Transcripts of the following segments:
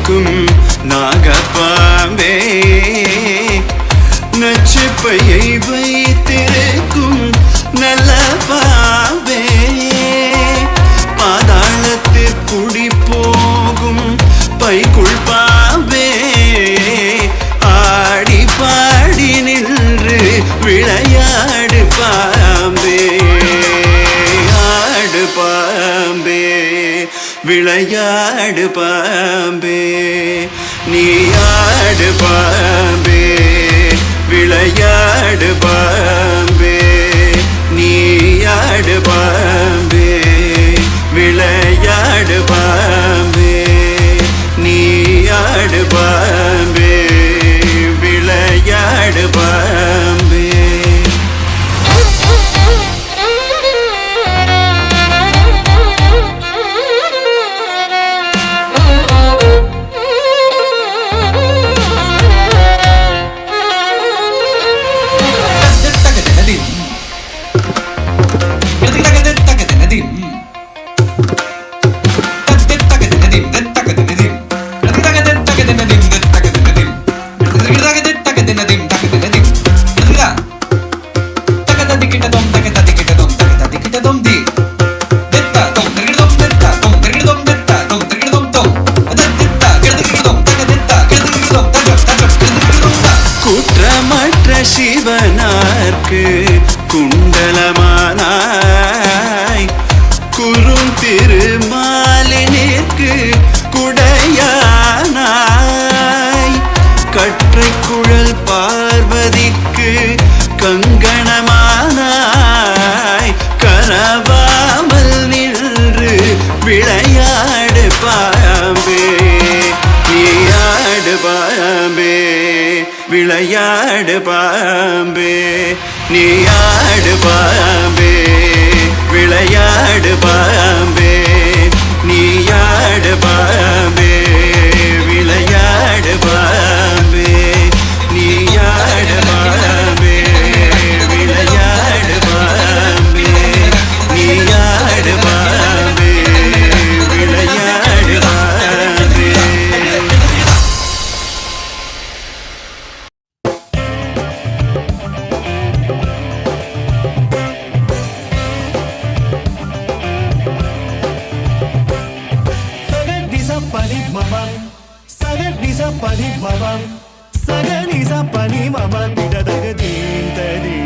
நிற்கும் நாகப்பாம்பே நச்சுப்பையை வைத்திருக்கும் நல்ல பாம்பே பாதாளத்து குடி போகும் பைக்குள் பாம்பே ஆடி பாடி நின்று விளையாடு பாம்பே ஆடு பாம்பே விளையாடு பாம்பே நீ ஆடு பாம்பே விளையாடு பாம்பே நீ ஆடு பாம்பே விளையாடு பாம்பே நீ ஆடு பாம்பே விளையாடு பாம்பே குற்றமற்ற சிவனார்க்கு குண்டலமானாய் குறும் திருமாலினிற்கு குடையானாய் கற்றை குழல் பார்வதிக்கு கங்கணமானாய் கரவாமல் நின்று விளையாடு பாம்பே நீயாடு பாம்பே விளையாடு பாம்பே நீயாடு பாம்பே விளையாடு பாம்பே நீயாடு பாம்பே விளையாடு பாம்பே நீயாடு பாம்பே விளையாடு பாம்பே நீயாடு பாம்பே விளையாடு Bombay pani mama sagani sa pani mama tida dagadin tadi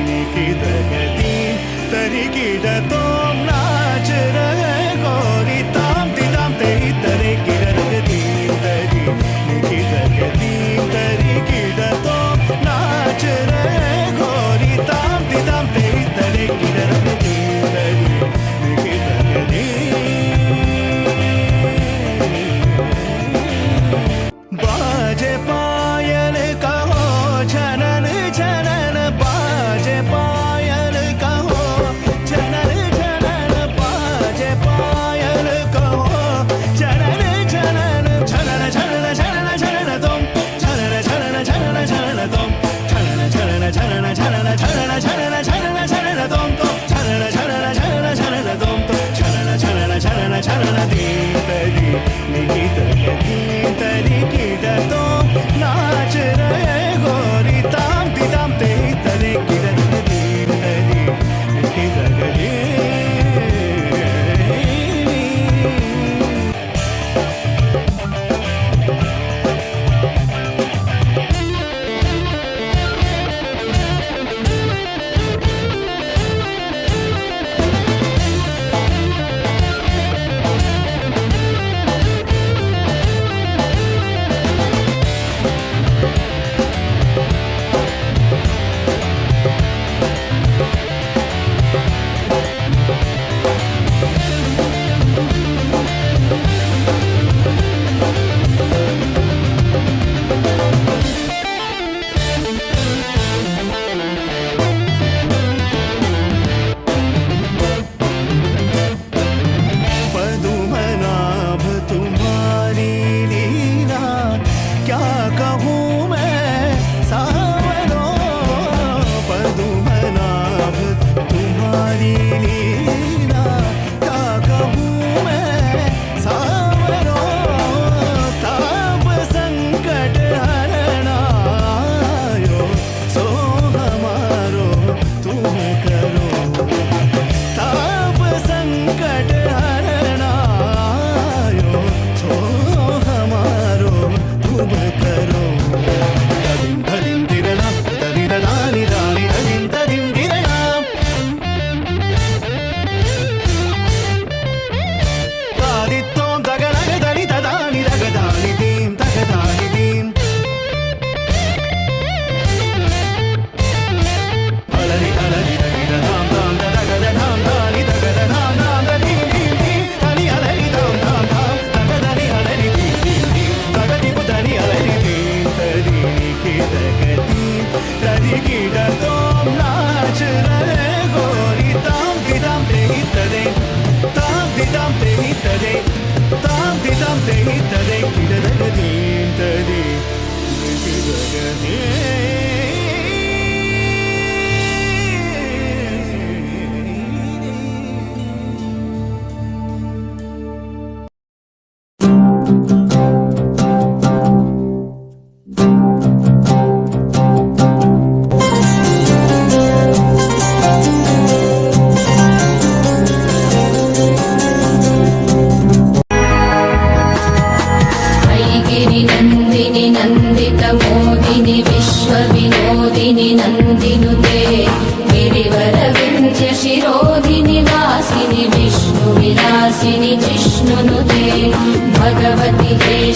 dagadin tari kida tom naach rahe gori tam tidam te tare kida dagadin tadi dagadin tari kida tom naach rahe gori tam tidam te tare kida dagadin tadi dagadin बाजे पायल कहो झनन झनन बाजे पायल कहो झनन झनन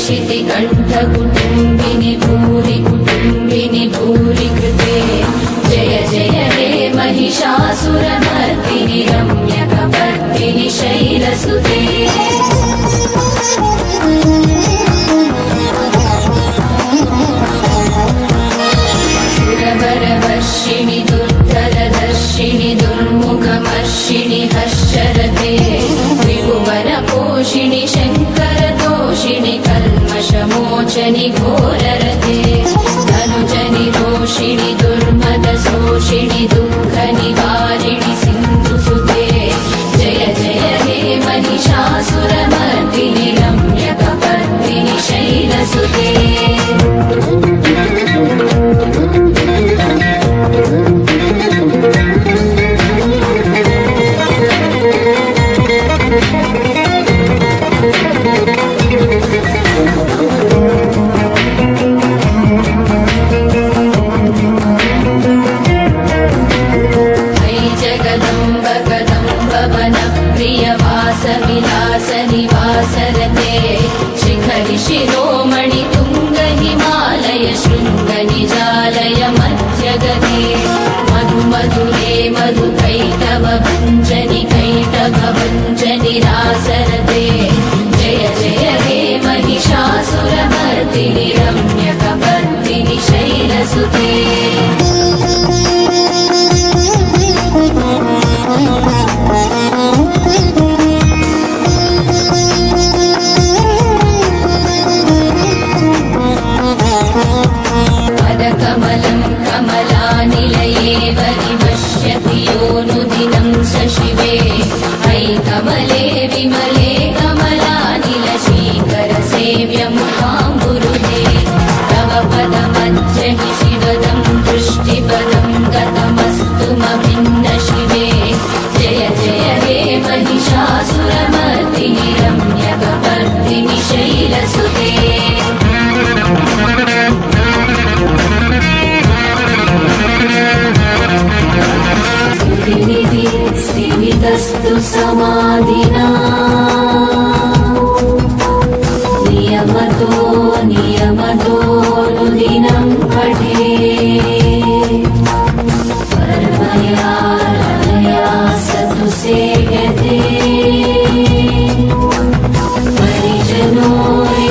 शितिकण्ठकुटुम्बिनि भूरि कुटुम्बिनि भूरि कृते जय जय हे महिषासुरमर्दिनि रम्यकपर्दिनि शैलसुते सुरवरवर्षिणि दुर्धरदर्शिनि दुर्मुखमर्षिणि हर्षरते त्रिभुवनपोषिणि शङ्करतोषिणि कल्मषमोचनि घोररते धनुजनि रोषिणि दुर्मदशोषिणि दुःखनिवारिणि सिन्धुसुते जय जय हे महिषासुरमर्दिनि रम्यकपर्दिनि शैलसुते विलासनिवासरते शिखरि शिरोमणि तुङ्ग हिमालय शृङ्ग निजालय मध्यगते मधु मधुरे मधुकैटभ भञ्जनि कैटभ भञ्जनि रासरते जय जय हे महिषासुरमर्दिनि रम्यकपर्दिनि शैलसुते कमलं कमलानिलये परिपश्यति योऽनुदिनं स शिवे अयि कमले विमले कमलानिलशीकरसेव्यमुखाम्बुरुहे तव पदमध्य हि शिवदं दृष्टिपदं गतमस्तुमभिन्न शिवे जय जय हे महिषासुरमर्दिनि रम्यकपर्दिनि शैलसुते स्थिमितस्तु समाधिना नियमतो नियमतोऽनुदिनं पठे परमया रमया सतु सेव्यते परिजनोऽपि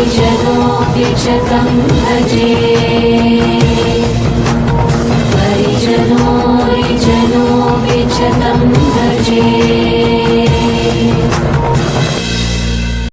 च तं भजे परिजनोऽपि च तं